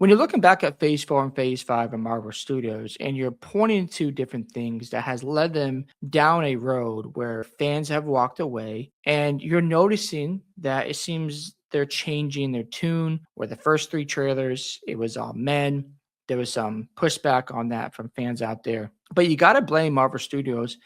When you're looking back at Phase 4 and Phase 5 of Marvel Studios, and you're pointing to different things that has led them down a road where fans have walked away, and you're noticing that it seems they're changing their tune. Where the first three trailers, it was all men. There was some pushback on that from fans out there. But you got to blame Marvel Studios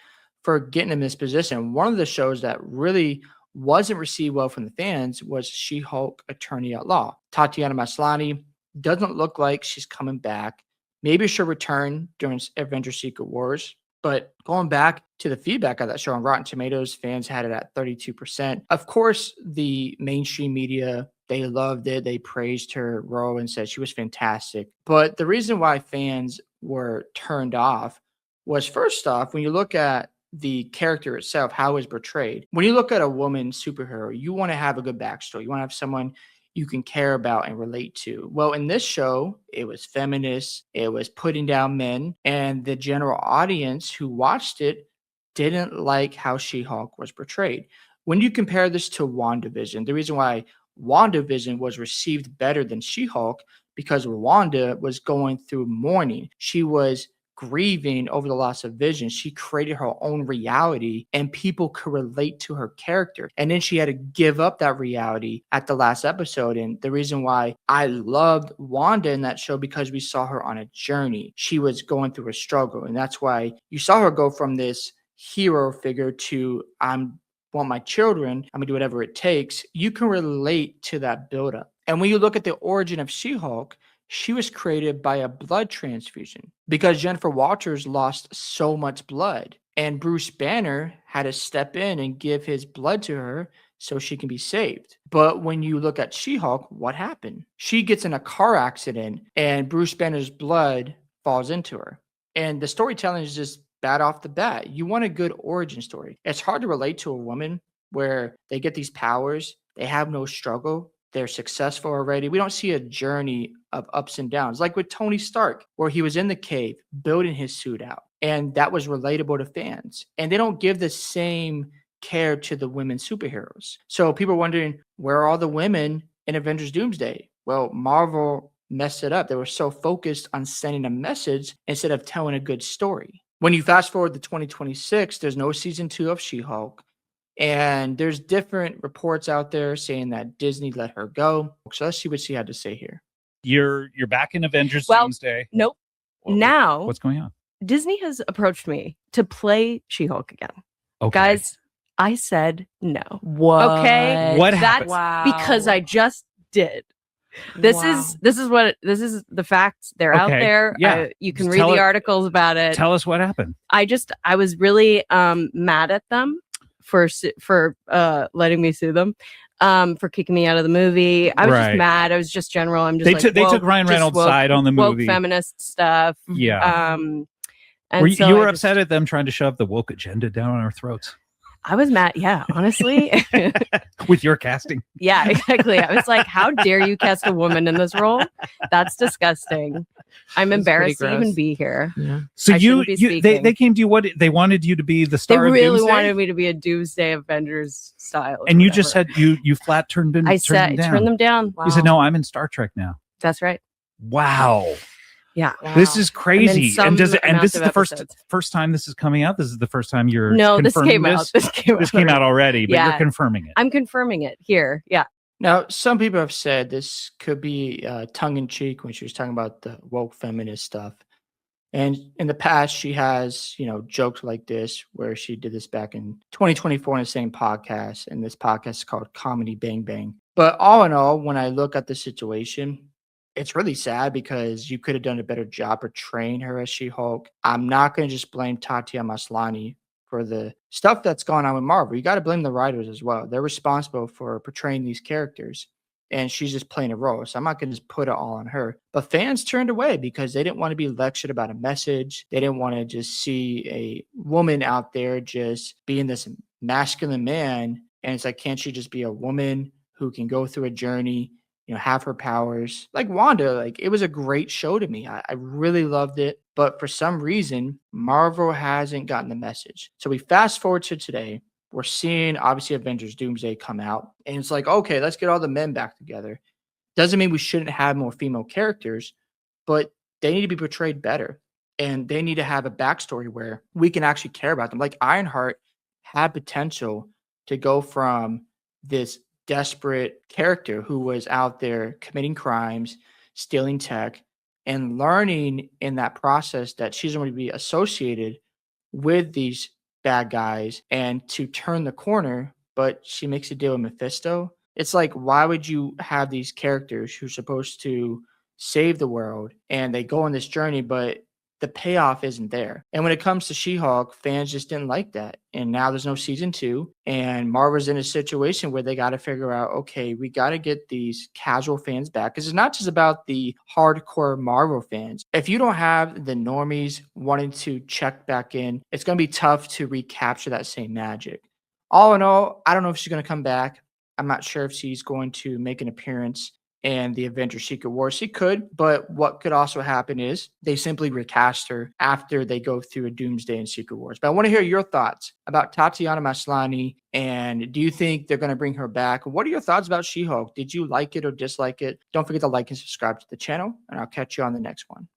for getting in this position. One of the shows that really wasn't received well from the fans was She-Hulk Attorney at Law. Tatiana Maslany doesn't look like she's coming back. Maybe she'll return during Avengers Secret Wars. But going back to the feedback of that show on Rotten Tomatoes, fans had it at 32%. Of course, the mainstream media, they loved it. They praised her role and said she was fantastic. But the reason why fans were turned off was, first off, when you look at the character itself, how it was portrayed. When you look at a woman superhero, you want to have a good backstory. You want to have someone you can care about and relate to. Well, in this show, it was feminist, it was putting down men, and the general audience who watched it didn't like how She-Hulk was portrayed. When you compare this to WandaVision, the reason why WandaVision was received better than She-Hulk, because Wanda was going through mourning. She was grieving over the loss of Vision. She created her own reality and people could relate to her character. And then she had to give up that reality at the last episode. And the reason why I loved Wanda in that show, because we saw her on a journey. She was going through a struggle. And that's why you saw her go from this hero figure to want my children, I'm gonna do whatever it takes. You can relate to that buildup. And when you look at the origin of She-Hulk, she was created by a blood transfusion because Jennifer Walters lost so much blood, and Bruce Banner had to step in and give his blood to her so she can be saved. But when you look at She-Hulk, what happened? She gets in a car accident and Bruce Banner's blood falls into her. And the storytelling is just bad off the bat. You want a good origin story. It's hard to relate to a woman where they get these powers, they have no struggle, they're successful already. We don't see a journey of ups and downs, like with Tony Stark, where he was in the cave building his suit out. And that was relatable to fans. And they don't give the same care to the women superheroes. So people are wondering, where are all the women in Avengers Doomsday? Well, Marvel messed it up. They were so focused on sending a message instead of telling a good story. When you fast forward to 2026, there's no season 2 of She-Hulk. And there's different reports out there saying that Disney let her go. So let's see what she had to say here. You're back in Avengers Doomsday. Nope. Now, what's going on? Disney has approached me to play She-Hulk again. Okay. Guys, I said no. What? Okay. What That's happened? Wow. because I just did. This is the facts. They're out Okay. there. Yeah. You can Just read tell the it- articles about it. Tell us what happened. I was really mad at them for letting me sue them, for kicking me out of the movie. I was Right. just mad. I was just general. I'm just They took Ryan Reynolds' side on the movie. woke feminist stuff. Yeah. And You were I upset at them trying to shove the woke agenda down our throats I was mad. Yeah, honestly. with your casting. Yeah, exactly. I was like, how dare you cast a woman in this role? That's disgusting. I'm That's embarrassed pretty to even gross. be here. Yeah. So I shouldn't be they speaking. came to you. What they wanted you to be the They star of really Doomsday? wanted me to be a Doomsday Avengers style. And you just said you flat turned them. I said down. turn them down. You said no. I'm in Star Trek now. That's right. Wow. Yeah. This is crazy. some And this amount is of the episodes. first time this is coming out. This is the first time you're No, this confirming came out. This came out already, but Yeah. you're confirming it. I'm confirming it here. Yeah. Now, some people have said this could be tongue-in-cheek when she was talking about the woke feminist stuff. And in the past, she has, jokes like this, where she did this back in 2024 in the same podcast. And this podcast is called Comedy Bang Bang. But all in all, when I look at the situation, it's really sad because you could have done a better job portraying her as She-Hulk. I'm not going to just blame Tatiana Maslany for the stuff that's gone on with Marvel. You got to blame the writers as well. They're responsible for portraying these characters, and she's just playing a role. So I'm not going to just put it all on her. But fans turned away because they didn't want to be lectured about a message. They didn't want to just see a woman out there just being this masculine man. And it's like, can't she just be a woman who can go through a journey, have her powers? Like Wanda, like it was a great show to me. I really loved it. But for some reason, Marvel hasn't gotten the message. So we fast forward to today. We're seeing, obviously, Avengers Doomsday come out. And it's like, okay, let's get all the men back together. Doesn't mean we shouldn't have more female characters, but they need to be portrayed better. And they need to have a backstory where we can actually care about them. Like Ironheart had potential to go from this desperate character who was out there committing crimes, stealing tech, and learning in that process that she's going to be associated with these bad guys and to turn the corner, but she makes a deal with Mephisto. It's like, why would you have these characters who're supposed to save the world and they go on this journey, but the payoff isn't there? And when it comes to She-Hulk, fans just didn't like that. And now there's no season 2. And Marvel's in a situation where they got to figure out, okay, we got to get these casual fans back. Because it's not just about the hardcore Marvel fans. If you don't have the normies wanting to check back in, it's going to be tough to recapture that same magic. All in all, I don't know if she's going to come back. I'm not sure if she's going to make an appearance in the Avengers Secret Wars. She could, but what could also happen is they simply recast her after they go through a Doomsday and Secret Wars. But I want to hear your thoughts about Tatiana Maslany, and do you think they're going to bring her back? What are your thoughts about She-Hulk? Did you like it or dislike it? Don't forget to like and subscribe to the channel, and I'll catch you on the next one.